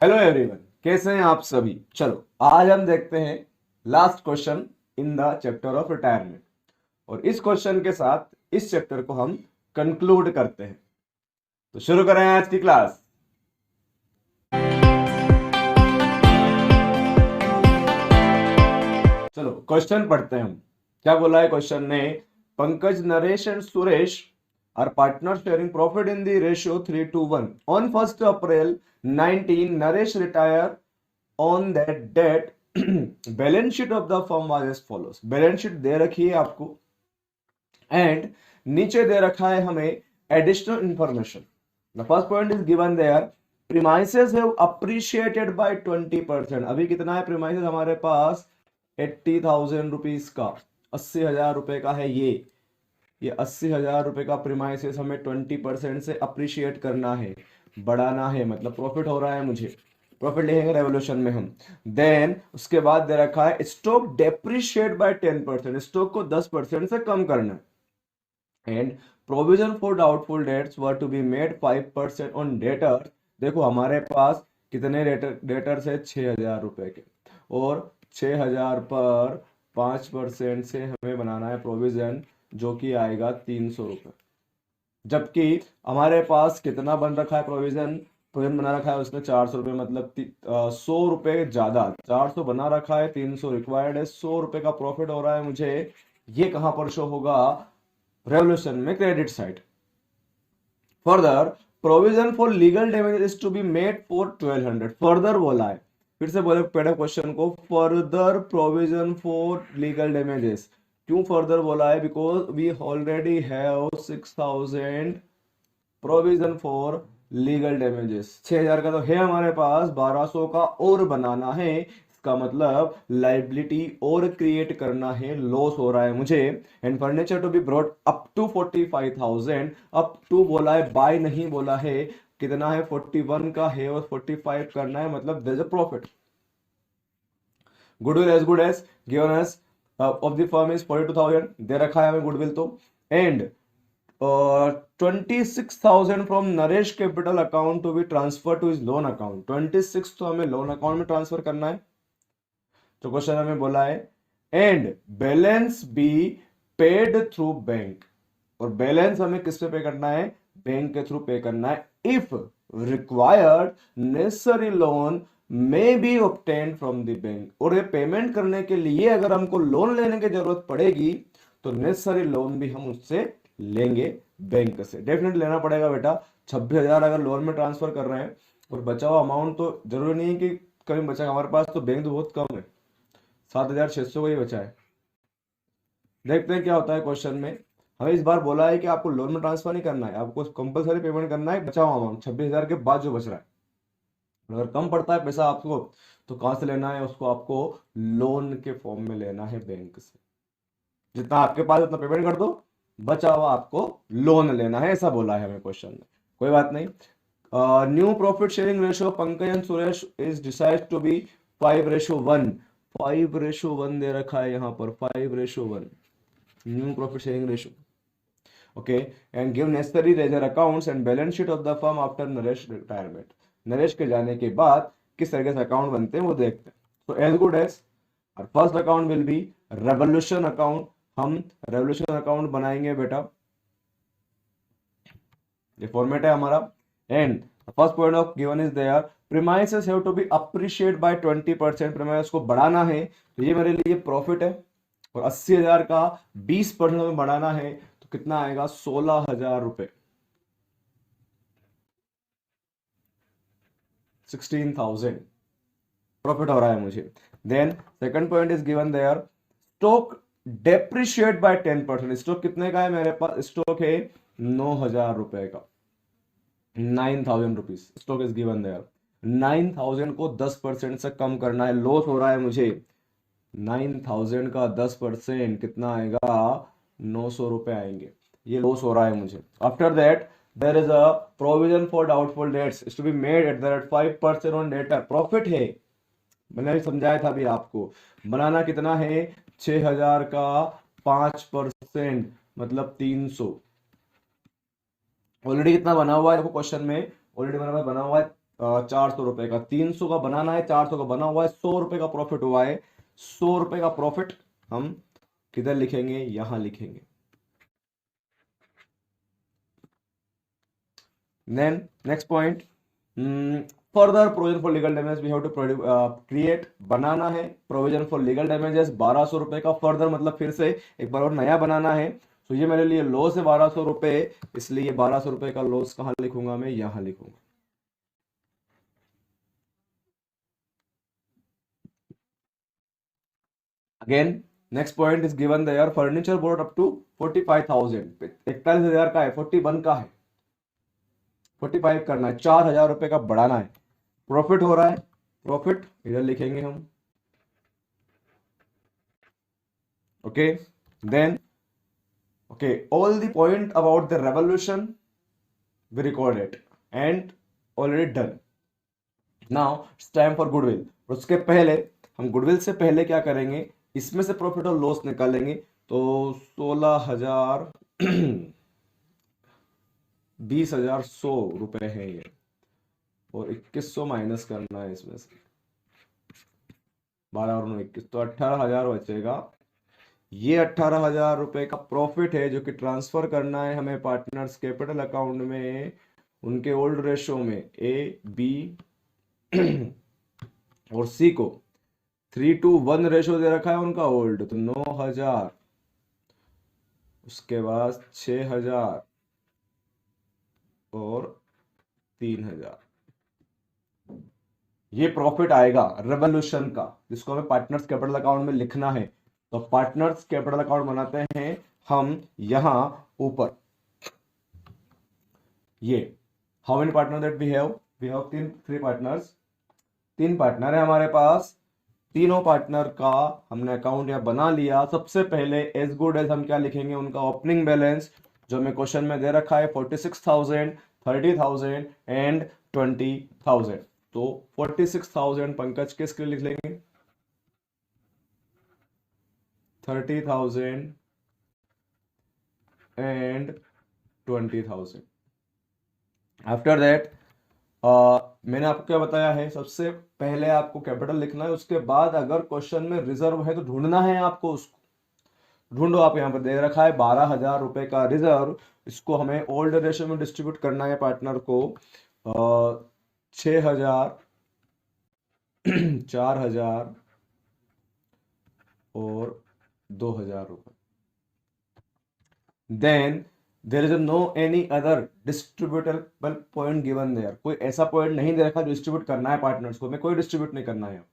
Hello everyone, कैसे हैं आप सभी। चलो आज हम देखते हैं last question in the chapter of retirement और इस क्वेश्चन के साथ इस चैप्टर को हम कंक्लूड करते हैं। तो शुरू करें आज की क्लास। चलो क्वेश्चन पढ़ते हैं हम। क्या बोला है क्वेश्चन ने? Pankaj, Naresh and Suresh are partners sharing profit in the ratio 3:1. On 1st April 19, Naresh retired on that date. Balance sheet of the firm was as follows. Balance sheet दे रखी है आपको एंड नीचे दे रखा है हमें additional information. The first point is given there, premises have appreciated by 20%। अभी कितना है प्रीमाइसेस हमारे पास? 80,000 रुपीज का, 80,000 रुपए का है ये 80,000 रुपए का प्रीमाइसेस हमें 20% से अप्रिशिएट करना है, बढ़ाना है, मतलब प्रॉफिट हो रहा है मुझे, प्रॉफिट लिखेंगे रेवोल्यूशन में हम। देन उसके बाद दे रखा है स्टॉक डेप्रिशिएट बाय 10%, स्टॉक को 10% से कम करना है। And provision for doubtful debts were to be made 5% on debtors. देखो हमारे पास कितने डेटर्स है? 6,000 रुपए के, और 6,000 पर 5% से हमें बनाना है प्रोविजन, जो कि आएगा 300 रुपए। जबकि हमारे पास कितना बन रखा है प्रोविजन बना रखा है उसने 400 रुपए, मतलब 100 रुपए ज्यादा, 400 बना रखा है, 300 रिक्वायर्ड है, 100 रुपए का प्रॉफिट हो रहा है मुझे। ये कहां पर शो होगा? रेवोल्यूशन में, credit side. Further provision for legal damage is to be made for 1200। Further बोला है, फिर से बोले पहले क्वेश्चन को, further provision for legal damages. क्यों फर्दर बोला है? Because we already have 6,000 provision for legal damages. 6,000 का तो है हमारे पास, 1,200 का और बनाना है। इसका मतलब लाइबिलिटी और क्रिएट करना है, लॉस हो रहा है मुझे। And furniture to be brought up to 45,000। Up to बोला है, बाय नहीं बोला है। कितना है? 41 का है और 45 करना है, मतलब there is a profit. Goodwill as good as given as of the firm is 42,000 दे रखा है हमें गुडविल तो। And 26,000 from Naresh capital account to be transfer to is loan account. 26 तो हमें लोन अकाउंट में ट्रांसफर करना है, तो क्वेश्चन हमें बोला है and balance be paid through bank. और बैलेंस हमें किस पे करना है? बैंक के थ्रू पे करना है। If required necessary loan may be obtained from the bank. और ये पेमेंट करने के लिए अगर हमको लोन लेने की जरूरत पड़ेगी तो नेसेसरी लोन भी हम उससे लेंगे, बैंक से डेफिनेटली लेना पड़ेगा बेटा। 26,000 अगर लोन में ट्रांसफर कर रहे हैं और बचा हुआ अमाउंट तो जरूरी नहीं है कि कहीं बचा, हमारे पास तो बैंक तो बहुत कम है, 7,600 का ही बचा है। देखते हैं क्या होता है क्वेश्चन में। हमें इस बार बोला है कि आपको लोन में ट्रांसफर नहीं करना है, आपको कंपलसरी पेमेंट करना है बचा हुआ अमाउंट 26,000 के बाद जो बच रहा है। अगर कम पड़ता है पैसा आपको तो कहां से लेना है उसको? आपको लोन के फॉर्म में लेना है बैंक से। जितना आपके पास उतना पेमेंट कर दो, बचा हुआ आपको लोन लेना है, ऐसा बोला है हमें क्वेश्चन में। कोई बात नहीं। New profit sharing ratio Pankaj and Suresh is decide to be 5:1। 5:1 दे रखा है यहाँ पर, 5:1 new profit sharing ratio. Okay, and give necessary ledger accounts and balance sheet of the firm after Naresh retirement. Naresh के जाने के बाद किस तरीके से अकाउंट बनते हैं वो देखते हैं। तो एज गुड एज और first account will be revolution account. हम रेवोल्यूशन अकाउंट बनाएंगे बेटा, ये फॉर्मेट है हमारा। And first point of given is there, premises have to be appreciate by 20%। Premise को बढ़ाना है, तो ये मेरे लिए प्रॉफिट है। और 80,000 का 20% में बढ़ाना है तो कितना आएगा? 16,000 रुपए, 16,000 प्रॉफिट हो रहा है मुझे। Then second point is given there, stock depreciate by 10%। Stock कितने का है मेरे पास? स्टॉक है 9,000 रुपए का, 9,000 rupees stock is given there. 9,000 को 10% से कम करना है, लॉस हो रहा है मुझे। 9,000 का 10% कितना आएगा? 900 रुपए आएंगे, ये लॉस हो रहा है मुझे। After that there is a provision for doubtful debts is to be made at the rate 5% on debtor. Profit है, मैंने भी समझाया था अभी आपको। बनाना कितना है? 6,000 का 5%, मतलब 300। ऑलरेडी कितना बना हुआ है देखो क्वेश्चन में, ऑलरेडी बना हुआ है 400 रुपए का, 300 का बनाना है, 400 का बना हुआ है, 100 रुपए का प्रॉफिट हुआ है। 100 रुपए का प्रॉफिट हम किधर लिखेंगे, यहां लिखेंगे। Then next point, further provision for legal damage we have to create, बनाना है प्रोविजन फॉर लीगल डैमेजेस 1200 रुपए का, फर्दर मतलब फिर से एक बार और नया बनाना है। तो ये मेरे लिए लॉस है 1200 रुपए, इसलिए 1200 रुपए का लॉस कहां लिखूंगा, मैं यहां लिखूंगा। Again next point is given there, furniture board up to 45,000, 41,000 का है, 41 का है, 45 करना है, 4,000 रुपए का बढ़ाना है, प्रॉफिट हो रहा है, प्रॉफिट इधर लिखेंगे हम। Okay then, okay all the point about the revolution we record it and already done. Now it's time for goodwill. उसके पहले हम गुडविल से पहले क्या करेंगे, इसमें से प्रॉफिट और लॉस निकालेंगे। तो 16,000 20,100 रुपए है ये, और 2,100 माइनस करना है इसमें से, 12 और 9 21, तो 18,000 बचेगा। ये 18,000 रुपए का प्रॉफिट है जो कि ट्रांसफर करना है हमें पार्टनर्स कैपिटल अकाउंट में, उनके ओल्ड रेशो में ए बी और सी को 3:1 रेशो दे रखा है उनका ओल्ड, तो 9,000, उसके बाद 6,000 और 3,000, ये प्रॉफिट आएगा रेवोल्यूशन का, जिसको हमें पार्टनर्स कैपिटल अकाउंट में लिखना है। तो पार्टनर्स कैपिटल अकाउंट बनाते हैं हम यहां ऊपर, ये how many partner that we have, three partners, 3 partner है हमारे पास, तीनों पार्टनर का हमने अकाउंट यहाँ बना लिया। सबसे पहले एज गुड एज हम क्या लिखेंगे, उनका ओपनिंग बैलेंस जो हमें क्वेश्चन में दे रखा है 46,000, 30,000 एंड 20,000। तो 46,000 पंकज किसके लिए लिख लेंगे, 30,000 एंड 20,000। आफ्टर दैट मैंने आपको क्या बताया है, सबसे पहले आपको कैपिटल लिखना है, उसके बाद अगर क्वेश्चन में रिजर्व है तो ढूंढना है आपको, उसको ढूंढो। आप यहाँ पर दे रखा है 12,000 रुपए का रिजर्व, इसको हमें ओल्ड रेशो में डिस्ट्रीब्यूट करना है पार्टनर को, 6,000 4,000 और 2,000 रुपए। Then there is no any other distributable point given there, कोई ऐसा पॉइंट नहीं दे रखा जो डिस्ट्रीब्यूट करना है पार्टनर्स को, हमें कोई डिस्ट्रीब्यूट नहीं करना है।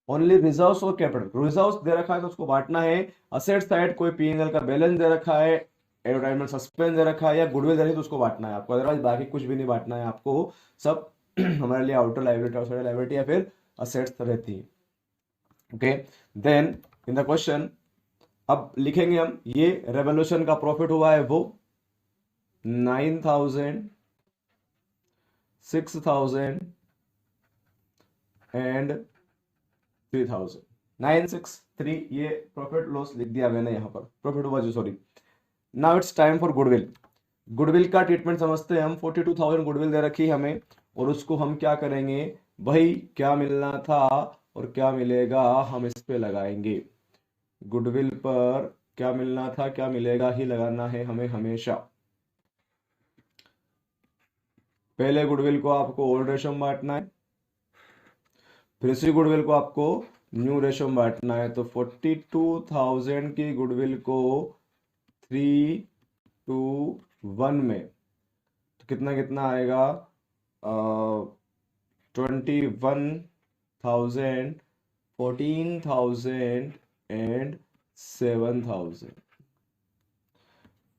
ओनली रिजर्व्स और कैपिटल, रिजर्व्स दे रखा है तो उसको बांटना है। असेट साइड कोई पीएनएल का बैलेंस दे रखा है, एडवर्टाइजमेंट सस्पेंस दे रखा है, या गुडविल दे रही है तो उसको बांटना है आपको, अदरवाइज बाकी कुछ भी नहीं बांटना है आपको। सब हमारे लिए आउटर लायबिलिटी, आउटसाइड लायबिलिटी या फिर असेट्स रहती है। Okay then in the question अब लिखेंगे हम, ये रेवोल्यूशन का प्रॉफिट हुआ है वो 9,000, 6,000 एंड 3,000, 963, ये प्रॉफिट लॉस लिख दिया मैंने यहाँ पर, प्रॉफिट हुआ जो, sorry. Now it's time for goodwill. Goodwill का ट्रीटमेंट समझते हैं हम। 42,000 गुडविल दे रखी हमें, और उसको हम क्या करेंगे, वही क्या मिलना था और क्या मिलेगा हम इस पे लगाएंगे। गुडविल पर क्या मिलना था क्या मिलेगा ही लगाना है हमें हमेशा। पहले गुडविल को आपको ओल्ड रेशो में बांटना है, फिर इसी गुडविल को आपको न्यू रेशो में बांटना है। तो 42,000 की गुडविल को 3:1 में तो कितना कितना आएगा, 21,000, 14,000 एंड 7,000।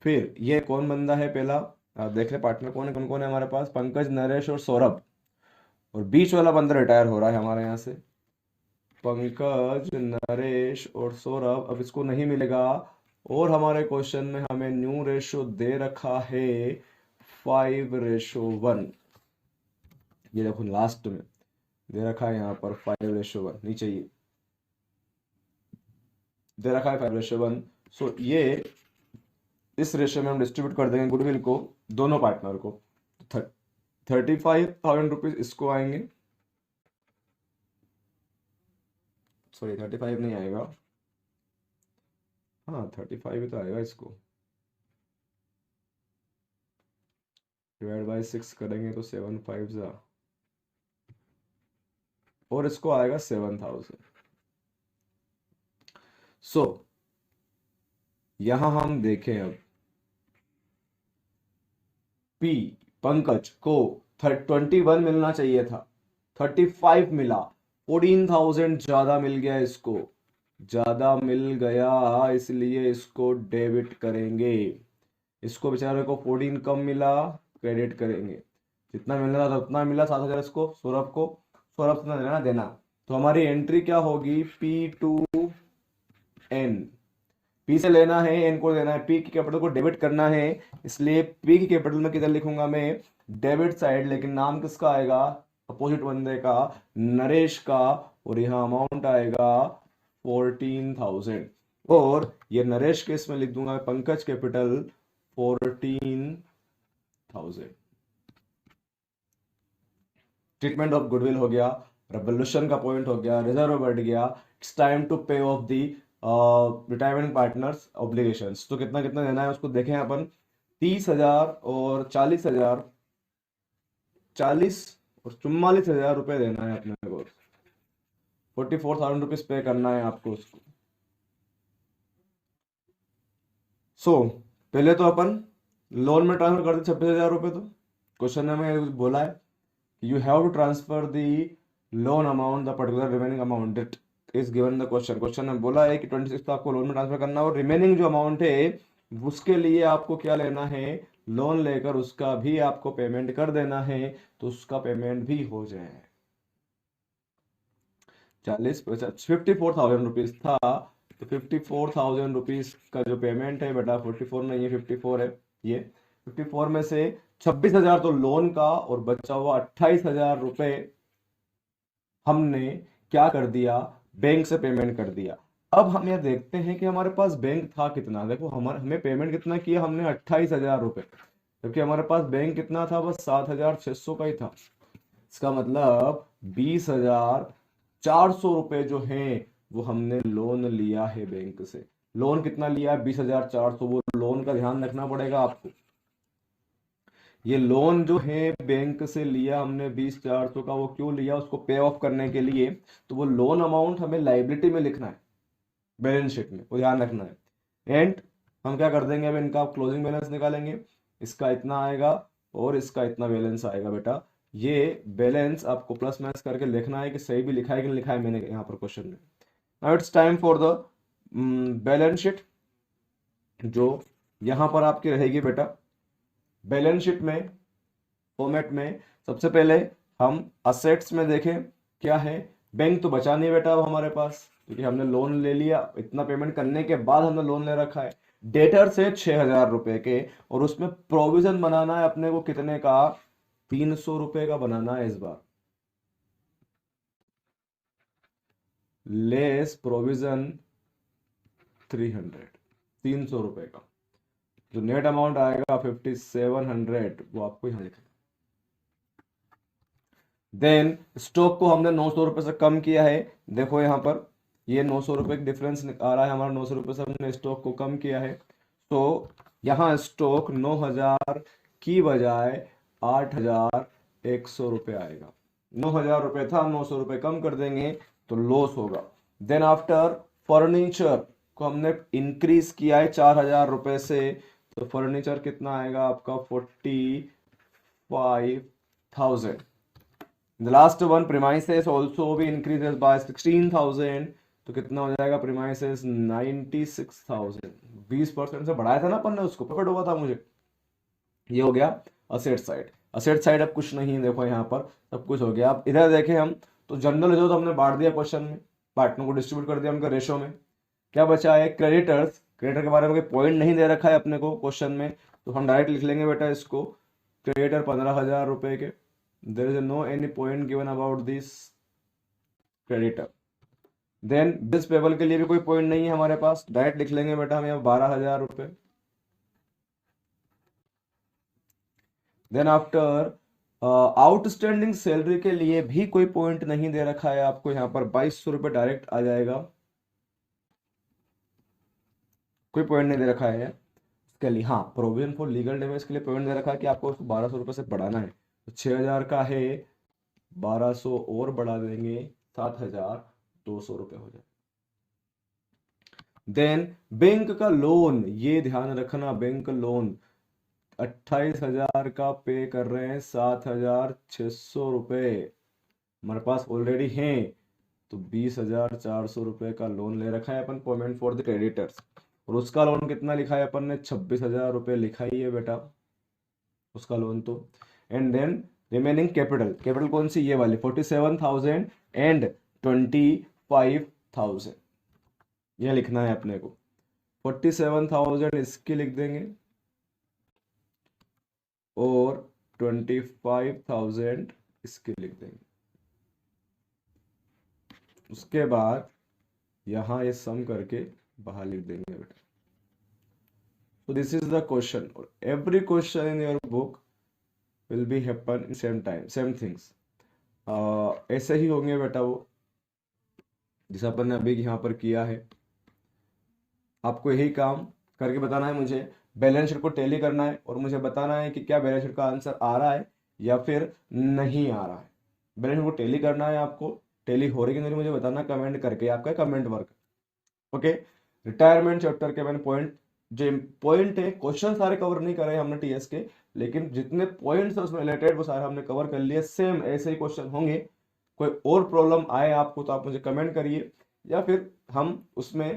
फिर ये कौन बंदा है पहला, आप देख रहे पार्टनर कौन है, कौन कौन है हमारे पास, पंकज, नरेश और सौरभ, और बीच वाला बंदा रिटायर हो रहा है हमारे यहाँ से। पंकज, नरेश और सौरभ, अब इसको नहीं मिलेगा, और हमारे क्वेश्चन में हमें न्यू रेशो दे रखा है 5:1। ये देखो लास्ट में दे रखा है यहाँ पर 5:1, नीचे ये दे रखा है 5:1। सो ये इस रेशो में हम डिस्ट्रीब्यूट कर देंगे गुडविल को दोनों पार्टनर को, 35,000 रुपीज इसको आएंगे, सॉरी 35 नहीं आएगा, हाँ 35 ही तो आएगा, इसको डिवाइड बाय 6 करेंगे तो 7 5 जा, और इसको आएगा 7,000। सो यहां हम देखें अब पी पंकज को 21 मिलना चाहिए था, 35 मिला, 14,000 ज्यादा मिल गया, इसको ज्यादा मिल गया, इसलिए इसको डेबिट करेंगे। इसको बेचारे को 14 कम मिला, क्रेडिट करेंगे। जितना मिलना था उतना मिला, 7,000 इसको सौरभ को, सौरभ से देना देना। तो हमारी एंट्री क्या होगी, P2N, पी से लेना है, एन को देना है, पी की कैपिटल को डेबिट करना है, इसलिए पी की कैपिटल में किधर लिखूंगा मैं, डेबिट साइड, लेकिन नाम किसका आएगा, अपोजिट बंदे का, नरेश का, और यहाँ अमाउंट आएगा 14,000, और ये नरेश के इसमें लिख दूंगा Pankaj capital 14,000। Treatment of goodwill हो गया, रेवोल्यूशन का पॉइंट हो गया, रिजर्व बढ़ गया, इट्स टाइम टू पे of the retirement partners obligations. तो कितना कितना देना है उसको देखें अपन, 30,000 और 40,000, 40 और 44,000 रुपए देना है अपने को, 44,000 रुपीज पे करना है आपको उसको। पहले तो अपन लोन में ट्रांसफर कर दे 26,000 रुपए, तो क्वेश्चन में बोला है you have to transfer the loan amount, the particular remaining amount that is given in the question। Question में बोला है कि 26 तो आपको लोन में ट्रांसफर करना, और रिमेनिंग जो अमाउंट है उसके लिए आपको क्या लेना है, लोन लेकर उसका भी आपको पेमेंट कर देना है, तो उसका पेमेंट भी हो जाए। 54,000 रुपीज था, तो 54,000 रुपीज का जो पेमेंट है बेटा, 44 नहीं है 54 है, ये 54 में से 26,000 तो लोन का, और बचा हुआ 28,000 रुपए हमने क्या कर दिया, बैंक से पेमेंट कर दिया। अब हम ये देखते हैं कि हमारे पास बैंक था कितना, देखो हमें पेमेंट कितना किया हमने, 28,000 रुपए, जबकि हमारे पास बैंक कितना था, बस 7,600 का ही था। इसका मतलब 20,400 रुपए जो हैं वो हमने लोन लिया है बैंक से। लोन कितना लिया है, 20,400, वो लोन का ध्यान रखना पड़ेगा आपको। ये लोन जो है बैंक से लिया हमने 20,400 का, वो क्यों लिया, उसको पे ऑफ करने के लिए, तो वो लोन अमाउंट हमें लाइबिलिटी में लिखना है, बैलेंस शीट में, वो ध्यान रखना है। एंड हम क्या कर देंगे, अब इनका क्लोजिंग बैलेंस निकालेंगे, इसका इतना आएगा और इसका इतना बैलेंस आएगा बेटा। ये बैलेंस आपको प्लस माइनस करके लिखना है कि सही भी लिखा है कि नहीं लिखा है मैंने यहाँ पर क्वेश्चन में। Now it's time for the balance sheet, जो यहाँ पर आपकी रहेगी बेटा। बैलेंस शीट में फॉर्मेट में सबसे पहले हम असेट्स में देखें क्या है, बैंक तो बचा नहीं बेटा अब हमारे पास, क्योंकि हमने लोन ले लिया, इतना पेमेंट करने के बाद हमने लोन ले रखा है। डेटर से 6,000 रुपए के, और उसमें प्रोविजन बनाना है अपने को कितने का, 300 रुपए का बनाना है इस बार, लेस प्रोविजन 300 रुपए का, जो नेट अमाउंट आएगा 5700, वो आपको यहां लिखना। देन स्टॉक को हमने 900 रुपए से कम किया है, देखो यहां पर ये 900 रुपए का डिफरेंस आ रहा है हमारा, 900 रुपए से हमने स्टॉक को कम किया है, तो यहाँ स्टॉक 9,000 की बजाय 8,100 रुपए आएगा। 9,000 रुपए था, 900 रुपए कम कर देंगे तो लॉस होगा। देन आफ्टर फर्नीचर को हमने इंक्रीज किया है 4,000 रुपए से, तो फर्नीचर कितना आएगा आपका 45,000। The last one premises also भी increases by 16,000, तो कितना हो जाएगा premises 96,000। 20% से बढ़ाया था ना अपन ने उसको, प्रॉफिट हुआ था मुझे। ये हो गया असेट साइड। असेट साइड अब कुछ नहीं है, देखो यहाँ पर सब कुछ हो गया। अब इधर देखें हम, तो जनरल जो तो हमने बांट दिया क्वेश्चन में, पार्टनर को डिस्ट्रीब्यूट कर दिया उनका रेशो में। क्या बचा है, क्रेडिटर्स। क्रेडिटर के बारे में कोई पॉइंट नहीं दे रखा है अपने को क्वेश्चन में, तो हम डायरेक्ट लिख लेंगे बेटा इसको, क्रेडिटर 15,000 रुपए के, there is no any point given about this creditor। then bills payable के लिए भी कोई पॉइंट नहीं है हमारे पास, डायरेक्ट लिख लेंगे बेटा हम यहाँ 12,000 रुपए। then after आउटस्टैंडिंग सैलरी के लिए भी कोई पॉइंट नहीं दे रखा है आपको, यहाँ पर 2200 रुपये डायरेक्ट आ जाएगा, कोई पॉइंट नहीं दे रखा है इसके लिए। हाँ, प्रोविजन फॉर लीगल डैमेज के लिए पॉइंट दे रखा है कि आपको उसको 1200 रुपये से बढ़ाना है, तो 6000 का है, 1200 और बढ़ा देंगे, 7200 रुपये हो जाए। देन बैंक का लोन, ये ध्यान रखना, बैंक लोन 28,000 का पे कर रहे हैं, 7,600 रुपये हमारे पास ऑलरेडी हैं, तो 20,400 रुपये का लोन ले रखा है अपन, पेमेंट फॉर द क्रेडिटर्स। और उसका लोन कितना लिखा है अपन ने, 26,000 रुपये लिखा ही है बेटा उसका लोन तो। And then remaining capital, capital कौन सी, ये वाली 47,000 एंड 25,000, यह लिखना है अपने को। 47,000 इसकी लिख देंगे और 25,000 इसकी लिख देंगे। उसके बाद यहां ये सम करके बाहर लिख देंगे बेटा। So this is the question, or every question in your book will be happen in same time, same things. ऐसे ही होंगे बेटा वो, जिस अपन ने अभी यहाँ पर किया है। आपको यही काम करके बताना है मुझे, बैलेंस शीट को टैली करना है और मुझे बताना है कि क्या बैलेंस शीट का आंसर आ रहा है या फिर नहीं आ रहा है। बैलेंस शीट को टैली करना है आपको, टैली हो रही है कि नहीं मुझे बताना कमेंट करके, आपका comment work. Okay, retirement chapter के मैंने पॉइंट है, क्वेश्चन सारे कवर नहीं करे हमने टीएस के, लेकिन जितने पॉइंट्स है उसमें रिलेटेड वो सारे हमने कवर कर लिए। सेम ऐसे ही क्वेश्चन होंगे, कोई और प्रॉब्लम आए आपको तो आप मुझे कमेंट करिए, या फिर हम उसमें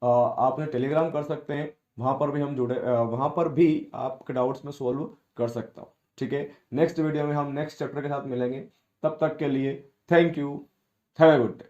आपने टेलीग्राम कर सकते हैं, वहां पर भी हम जुड़े, वहां पर भी आपके डाउट्स में सोल्व कर सकता हूँ। ठीक है, नेक्स्ट वीडियो में हम नेक्स्ट चैप्टर के साथ मिलेंगे, तब तक के लिए thank you, have a good day.